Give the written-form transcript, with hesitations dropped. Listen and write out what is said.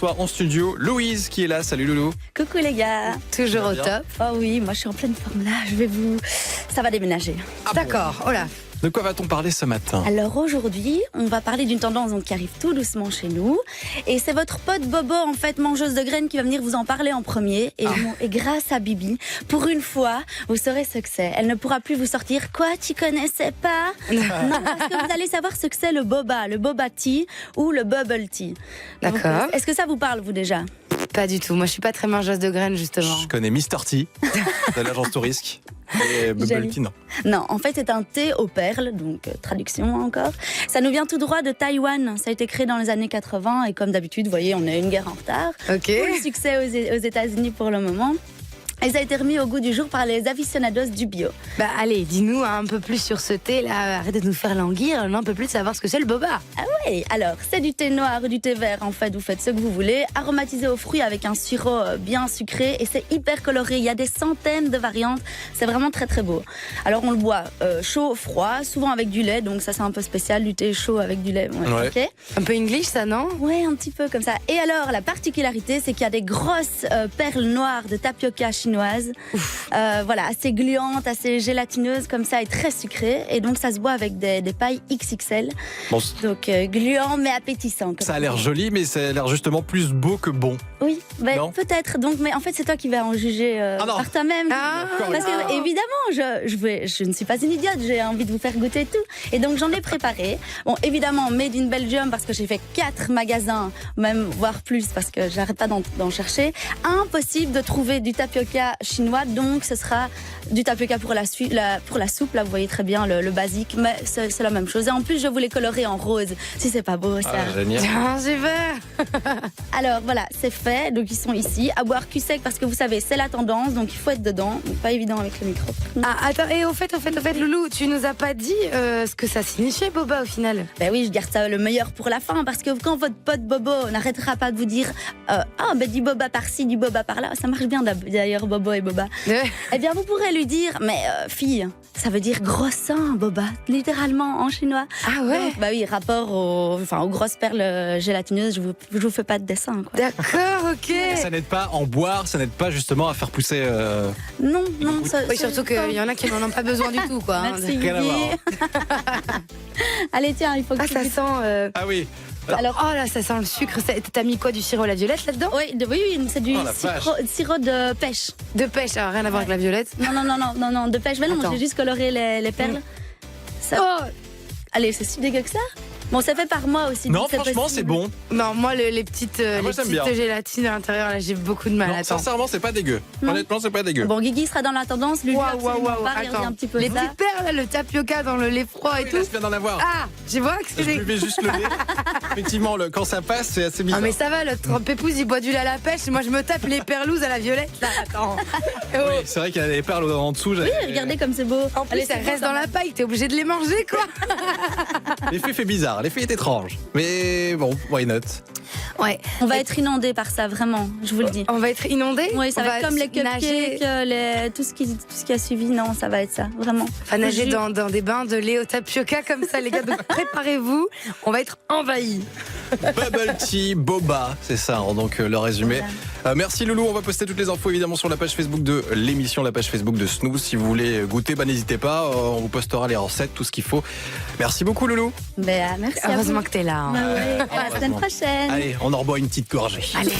reçoit en studio Louise qui est là. Salut Loulou. Coucou les gars. Toujours au top. Oh oui, moi je suis en pleine forme là, ça va déménager. D'accord, oh là. De quoi va-t-on parler ce matin? Alors aujourd'hui, on va parler d'une tendance qui arrive tout doucement chez nous. Et c'est votre pote Bobo, en fait, mangeuse de graines, qui va venir vous en parler en premier. Et grâce à Bibi, pour une fois, vous saurez ce que c'est. Elle ne pourra plus vous sortir. Quoi, tu connaissais pas? Non, parce que vous allez savoir ce que c'est le boba tea ou le bubble tea. D'accord. Est-ce que ça vous parle, vous, déjà? Pas du tout, moi je suis pas très mangeuse de graines justement. Je connais Mr. T de l'agence Tourisque. Et Bubble Tea, non. Non, en fait, c'est un thé aux perles, donc traduction encore. Ça nous vient tout droit de Taïwan. Ça a été créé dans les années 80 et comme d'habitude, vous voyez, on est une guerre en retard. Ok. Full succès aux États-Unis pour le moment. Et ça a été remis au goût du jour par les aficionados du bio. Bah allez, dis-nous un peu plus sur ce thé là, arrête de nous faire languir, on peut plus de savoir ce que c'est le boba. Ah oui, alors c'est du thé noir ou du thé vert en fait, vous faites ce que vous voulez, aromatisé aux fruits avec un sirop bien sucré et c'est hyper coloré, il y a des centaines de variantes, c'est vraiment très très beau. Alors on le boit chaud, froid, souvent avec du lait, donc ça c'est un peu spécial, du thé chaud avec du lait. Ouais. Okay. Un peu English ça, non? Ouais, un petit peu comme ça. Et alors la particularité c'est qu'il y a des grosses perles noires de tapioca chinoise. Voilà, assez gluante, assez gélatineuse comme ça et très sucrée. Et donc ça se boit avec des pailles XXL. Bon, Donc gluant mais appétissant. ça a l'air joli, mais ça a l'air justement plus beau que bon. Oui, Non. peut-être. Donc, mais en fait, c'est toi qui vas en juger par toi-même. Parce que évidemment, je ne suis pas une idiote. J'ai envie de vous faire goûter tout. Et donc j'en ai préparé. Bon, évidemment, made in Belgium parce que j'ai fait 4 magasins, même voire plus parce que j'arrête pas d'en chercher. Impossible de trouver du tapioca chinois. Donc ce sera du tapioca pour la soupe. Là, vous voyez très bien le basique, mais c'est la même chose. Et en plus, je voulais colorer en rose. Si c'est pas beau, ça. Ah, génial. Ah, super. Alors voilà, c'est fait. Donc ils sont ici à boire cul sec parce que vous savez, c'est la tendance. Donc il faut être dedans. Donc pas évident avec le micro. Ah attends, et au fait Loulou, tu nous as pas dit ce que ça signifiait boba au final? Ben oui, je garde ça le meilleur pour la fin parce que quand votre pote Bobo n'arrêtera pas de vous dire du boba par-ci, du boba par-là, ça marche bien d'ailleurs Bobo et boba. Eh bien vous pourrez lui dire, mais fille, ça veut dire gros sein boba, littéralement en chinois. Ah ouais. Donc, bah oui, rapport aux grosses perles gélatineuses, je vous fais pas de dessin quoi. D'accord, ok. Ça n'aide pas en boire, ça n'aide pas justement à faire pousser. Non, Oui, surtout qu'il y en a qui n'en ont pas besoin du tout, quoi. Hein. Merci Rien à Vivi. voir. Allez tiens, il faut que Ah, tu ça goûtes. sent. Ah oui. Alors, Oh là, ça sent le sucre. T'as mis quoi, du sirop à la violette là-dedans? oui, c'est du Oh, la vache. sirop de pêche. De pêche, alors rien à voir avec la violette. Non, de pêche. Mais non, Attends. j'ai juste coloré les perles. Ça... Oh Allez, c'est si dégueu que ça. Bon, c'est fait par moi aussi. Non, donc franchement, possible. c'est bon. non, moi les petites, moi, les j'aime bien. petites gélatines à l'intérieur, là j'ai beaucoup de mal. Non, Attends. sincèrement, c'est pas dégueu. Non. Honnêtement, c'est pas dégueu. Bon, Guigui sera dans la tendance. Lui, Waouh, absolument waouh, pas. Regardez attends. un petit peu Les ça. petites perles, là, le tapioca dans le lait froid et Il tout. laisse bien d'en avoir. Ah, je vois que c'est Je des... buvais juste le lait. Effectivement, quand ça passe, c'est assez bizarre. Ah mais ça va, le pépouze il boit du lait à la pêche, moi je me tape les perlouses à la violette là, attends. Oui, c'est vrai qu'il y a des perles en dessous. Oui, regardez comme c'est beau. En plus ça reste dans la paille, t'es obligé de les manger quoi. L'effet fait bizarre, l'effet est étrange. Mais bon, why not? Ouais, On va être inondé par ça, vraiment, je vous le dis. on va être inondés. Oui, ça on va être comme les nager, cupcakes, tout ce qui a suivi. Non, ça va être ça, vraiment. on va nager Je vous jure. dans des bains de lait au tapioca comme ça les gars, donc préparez-vous, on va être envahis. Bubble Tea, Boba, c'est ça, hein, donc le résumé. Merci Loulou, on va poster toutes les infos évidemment sur la page Facebook de l'émission, la page Facebook de Snooze. Si vous voulez goûter, n'hésitez pas, on vous postera les recettes, tout ce qu'il faut. Merci beaucoup Loulou. Merci à vous. Heureusement que t'es là. Hein. Bah ouais, à la semaine prochaine. Allez, on en reboit une petite gorgée. Allez.